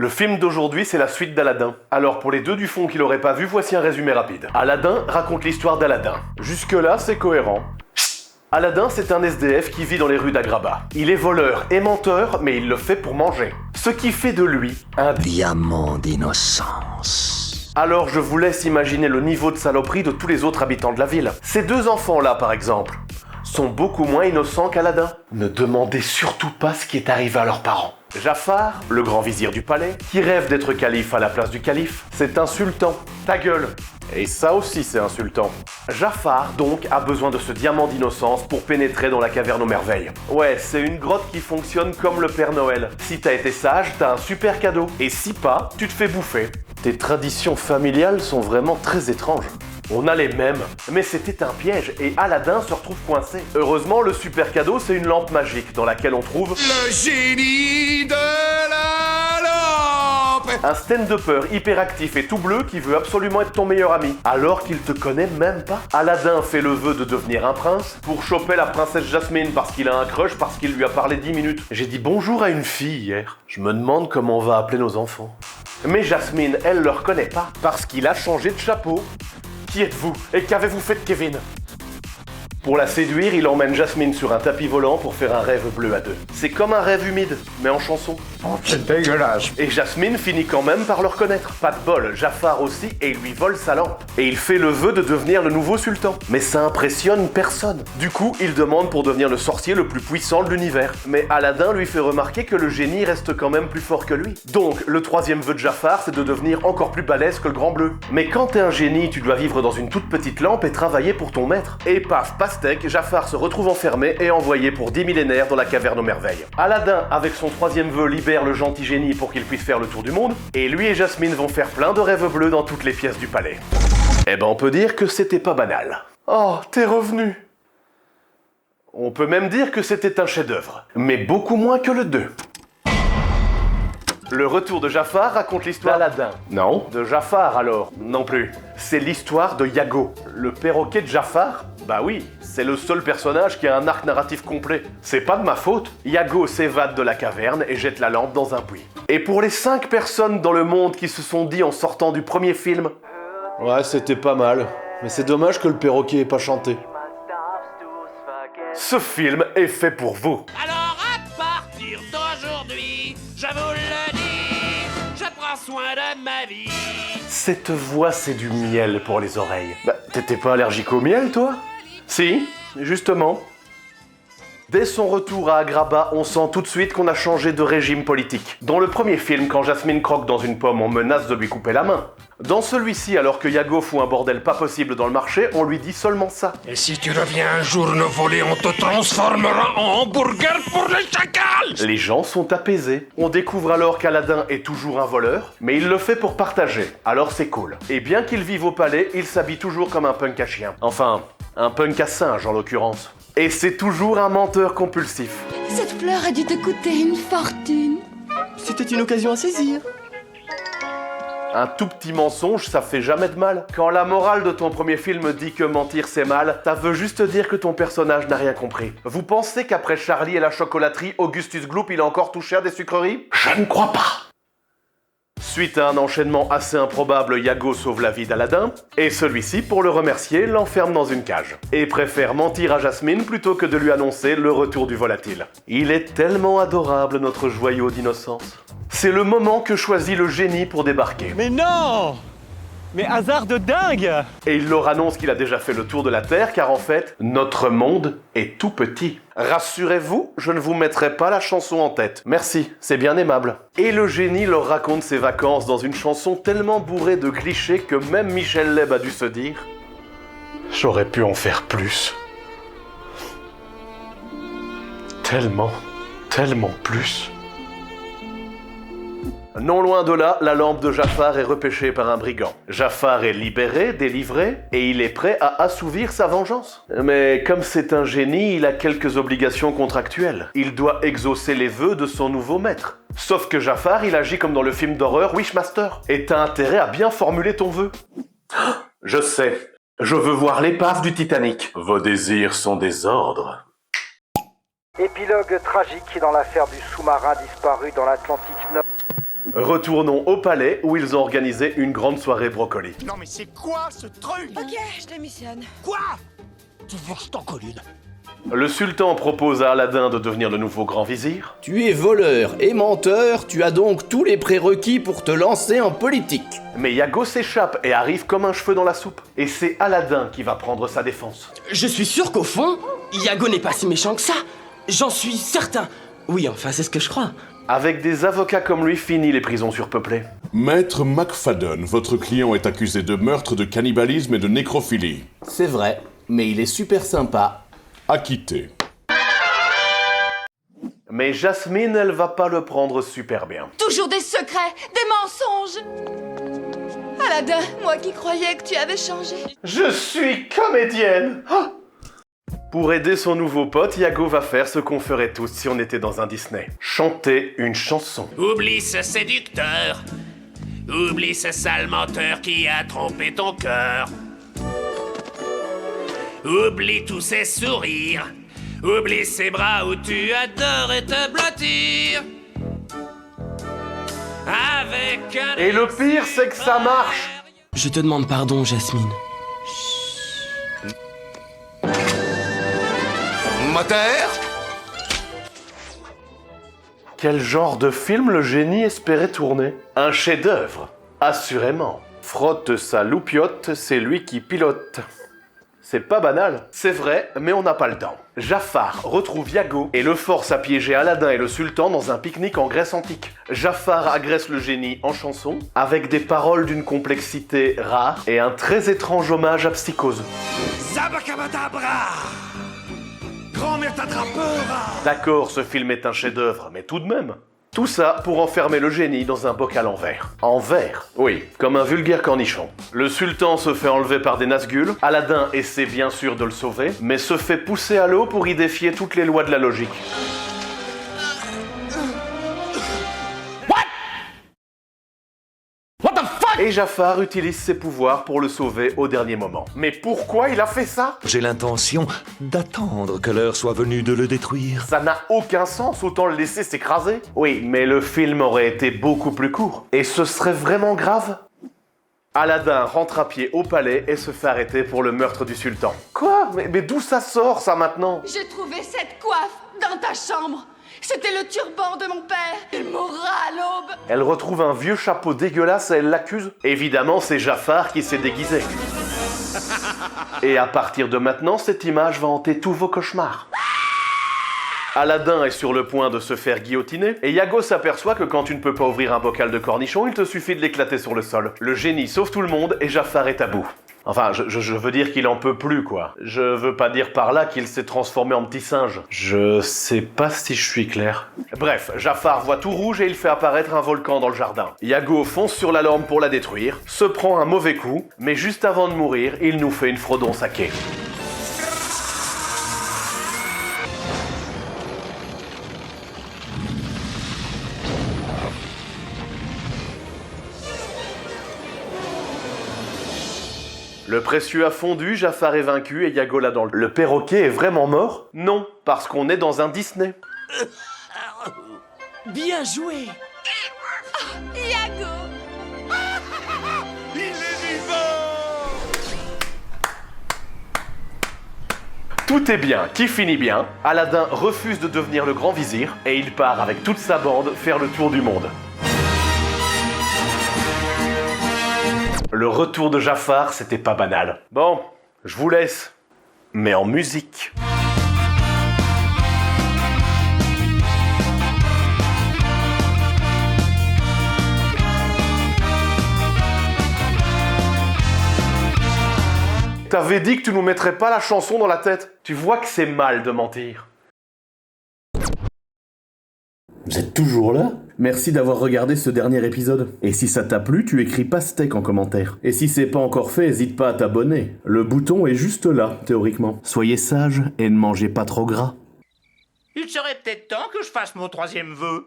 Le film d'aujourd'hui, c'est la suite d'Aladin. Alors pour les deux du fond qui l'auraient pas vu, voici un résumé rapide. Aladin raconte l'histoire d'Aladin. Jusque-là, c'est cohérent. Aladin, c'est un SDF qui vit dans les rues d'Agraba. Il est voleur et menteur, mais il le fait pour manger. Ce qui fait de lui un diamant d'innocence. Alors je vous laisse imaginer le niveau de saloperie de tous les autres habitants de la ville. Ces deux enfants-là, par exemple, sont beaucoup moins innocents qu'Aladin. Ne demandez surtout pas ce qui est arrivé à leurs parents. Jafar, le grand vizir du palais, qui rêve d'être calife à la place du calife, c'est insultant. Ta gueule. Et ça aussi c'est insultant. Jafar, donc, a besoin de ce diamant d'innocence pour pénétrer dans la caverne aux merveilles. Ouais, c'est une grotte qui fonctionne comme le Père Noël. Si t'as été sage, t'as un super cadeau. Et si pas, tu te fais bouffer. Tes traditions familiales sont vraiment très étranges. On a les mêmes, mais c'était un piège et Aladin se retrouve coincé. Heureusement, le super cadeau, c'est une lampe magique dans laquelle on trouve... Le génie de la lampe. Un stand-upper hyperactif et tout bleu qui veut absolument être ton meilleur ami, alors qu'il te connaît même pas. Aladin fait le vœu de devenir un prince pour choper la princesse Jasmine parce qu'il a un crush, parce qu'il lui a parlé 10 minutes. J'ai dit bonjour à une fille hier. Je me demande comment on va appeler nos enfants. Mais Jasmine, elle le reconnaît pas, parce qu'il a changé de chapeau. Qui êtes-vous? Et qu'avez-vous fait de Kevin? Pour la séduire, il emmène Jasmine sur un tapis volant pour faire un rêve bleu à deux. C'est comme un rêve humide, mais en chanson. Oh, c'est dégueulasse. Et Jasmine finit quand même par le reconnaître. Pas de bol, Jafar aussi, et il lui vole sa lampe. Et il fait le vœu de devenir le nouveau sultan. Mais ça impressionne personne. Du coup, il demande pour devenir le sorcier le plus puissant de l'univers. Mais Aladin lui fait remarquer que le génie reste quand même plus fort que lui. Donc, le troisième vœu de Jafar, c'est de devenir encore plus balèze que le grand bleu. Mais quand t'es un génie, tu dois vivre dans une toute petite lampe et travailler pour ton maître. Et paf, pastèque, Jafar se retrouve enfermé et envoyé pour 10 millénaires dans la caverne aux merveilles. Aladin, avec son troisième vœu, libère le gentil génie pour qu'il puisse faire le tour du monde, et lui et Jasmine vont faire plein de rêves bleus dans toutes les pièces du palais. Eh ben on peut dire que c'était pas banal. Oh, t'es revenu. On peut même dire que c'était un chef-d'œuvre, mais beaucoup moins que le 2. Le retour de Jafar raconte l'histoire d'Aladin. Non. De Jafar alors? Non plus. C'est l'histoire de Yago, le perroquet de Jafar. Bah oui, c'est le seul personnage qui a un arc narratif complet. C'est pas de ma faute. Yago s'évade de la caverne et jette la lampe dans un puits. Et pour les 5 personnes dans le monde qui se sont dit en sortant du premier film... Ouais, c'était pas mal. Mais c'est dommage que le perroquet ait pas chanté. Ce film est fait pour vous. Alors à partir d'aujourd'hui, je vous le dis, je prends soin de ma vie. Cette voix, c'est du miel pour les oreilles. Bah, t'étais pas allergique au miel, toi? Si, justement. Dès son retour à Agrabah, on sent tout de suite qu'on a changé de régime politique. Dans le premier film, quand Jasmine croque dans une pomme, on menace de lui couper la main. Dans celui-ci, alors que Yago fout un bordel pas possible dans le marché, on lui dit seulement ça. Et si tu reviens un jour nous voler, on te transformera en hamburger pour les chacals. Les gens sont apaisés. On découvre alors qu'Aladin est toujours un voleur, mais il le fait pour partager, alors c'est cool. Et bien qu'il vive au palais, il s'habille toujours comme un punk à chien. Enfin, un punk à singe en l'occurrence. Et c'est toujours un menteur compulsif. Cette fleur a dû te coûter une fortune. C'était une occasion à saisir. Un tout petit mensonge, ça fait jamais de mal. Quand la morale de ton premier film dit que mentir c'est mal, ça veut juste dire que ton personnage n'a rien compris. Vous pensez qu'après Charlie et la chocolaterie, Augustus Gloop il a encore touché à des sucreries? Je ne crois pas. Suite à un enchaînement assez improbable, Yago sauve la vie d'Aladin, et celui-ci, pour le remercier, l'enferme dans une cage. Et préfère mentir à Jasmine plutôt que de lui annoncer le retour du volatile. Il est tellement adorable, notre joyau d'innocence. C'est le moment que choisit le génie pour débarquer. Mais non! Mais hasard de dingue! Et il leur annonce qu'il a déjà fait le tour de la Terre, car en fait, notre monde est tout petit. Rassurez-vous, je ne vous mettrai pas la chanson en tête. Merci, c'est bien aimable. Et le génie leur raconte ses vacances dans une chanson tellement bourrée de clichés que même Michel Leb a dû se dire « J'aurais pu en faire plus. » Tellement, tellement plus. Non loin de là, la lampe de Jafar est repêchée par un brigand. Jafar est libéré, délivré, et il est prêt à assouvir sa vengeance. Mais comme c'est un génie, il a quelques obligations contractuelles. Il doit exaucer les vœux de son nouveau maître. Sauf que Jafar, il agit comme dans le film d'horreur Wishmaster. Et t'as intérêt à bien formuler ton vœu. Je sais. Je veux voir l'épave du Titanic. Vos désirs sont des ordres. Épilogue tragique dans l'affaire du sous-marin disparu dans l'Atlantique Nord. Retournons au palais où ils ont organisé une grande soirée brocoli. Non mais c'est quoi ce truc? Ok, je démissionne. Quoi? Tu veux que je t'en colle une? Le sultan propose à Aladdin de devenir le nouveau grand vizir. Tu es voleur et menteur, tu as donc tous les prérequis pour te lancer en politique. Mais Iago s'échappe et arrive comme un cheveu dans la soupe. Et c'est Aladdin qui va prendre sa défense. Je suis sûr qu'au fond, Iago n'est pas si méchant que ça. J'en suis certain. Oui, enfin, c'est ce que je crois. Avec des avocats comme lui, fini les prisons surpeuplées. Maître McFadden, votre client est accusé de meurtre, de cannibalisme et de nécrophilie. C'est vrai, mais il est super sympa. Acquitté. Mais Jasmine, elle va pas le prendre super bien. Toujours des secrets, des mensonges. Aladdin, moi qui croyais que tu avais changé. Je suis comédienne. Ah. Pour aider son nouveau pote, Iago va faire ce qu'on ferait tous si on était dans un Disney. Chanter une chanson. Oublie ce séducteur. Oublie ce sale menteur qui a trompé ton cœur. Oublie tous ces sourires. Oublie ces bras où tu adorais te blottir. Avec un... Et le pire, c'est que ça marche. Je te demande pardon, Jasmine. Moteur? Quel genre de film le génie espérait tourner? Un chef-d'œuvre, assurément. Frotte sa loupiote, c'est lui qui pilote. C'est pas banal, c'est vrai, mais on n'a pas le temps. Jafar retrouve Iago et le force à piéger Aladdin et le sultan dans un pique-nique en Grèce antique. Jafar agresse le génie en chanson, avec des paroles d'une complexité rare et un très étrange hommage à Psychose. Zabakabadabra! Grand-mère t'attrapera! D'accord, ce film est un chef-d'œuvre, mais tout de même. Tout ça pour enfermer le génie dans un bocal en verre. En verre? Oui, comme un vulgaire cornichon. Le sultan se fait enlever par des Nazgûl, Aladdin essaie bien sûr de le sauver, mais se fait pousser à l'eau pour y défier toutes les lois de la logique. Et Jafar utilise ses pouvoirs pour le sauver au dernier moment. Mais pourquoi il a fait ça? J'ai l'intention d'attendre que l'heure soit venue de le détruire. Ça n'a aucun sens, autant le laisser s'écraser. Oui, mais le film aurait été beaucoup plus court. Et ce serait vraiment grave? Aladdin rentre à pied au palais et se fait arrêter pour le meurtre du sultan. Quoi? Mais d'où ça sort, ça, maintenant? J'ai trouvé cette coiffe dans ta chambre. C'était le turban de mon père. Il mourra à l'aube. Elle retrouve un vieux chapeau dégueulasse et elle l'accuse. Évidemment, c'est Jafar qui s'est déguisé. Et à partir de maintenant, cette image va hanter tous vos cauchemars. Aladdin est sur le point de se faire guillotiner, et Iago s'aperçoit que quand tu ne peux pas ouvrir un bocal de cornichons, il te suffit de l'éclater sur le sol. Le génie sauve tout le monde et Jafar est à bout. Enfin, je veux dire qu'il en peut plus, quoi. Je veux pas dire par là qu'il s'est transformé en petit singe. Je sais pas si je suis clair. Bref, Jafar voit tout rouge et il fait apparaître un volcan dans le jardin. Iago fonce sur la lampe pour la détruire, se prend un mauvais coup, mais juste avant de mourir, il nous fait une Frodon saké. Le précieux a fondu, Jafar est vaincu et Iago là dans le... Le perroquet est vraiment mort? Non, parce qu'on est dans un Disney. Bien joué! Iago. Il est vivant! Tout est bien, qui finit bien. Aladdin refuse de devenir le grand vizir et il part avec toute sa bande faire le tour du monde. Le retour de Jafar, c'était pas banal. Bon, je vous laisse, mais en musique. T'avais dit que tu nous mettrais pas la chanson dans la tête. Tu vois que c'est mal de mentir. Vous êtes toujours là? Merci d'avoir regardé ce dernier épisode. Et si ça t'a plu, tu écris pastèque en commentaire. Et si c'est pas encore fait, hésite pas à t'abonner. Le bouton est juste là, théoriquement. Soyez sages et ne mangez pas trop gras. Il serait peut-être temps que je fasse mon troisième vœu.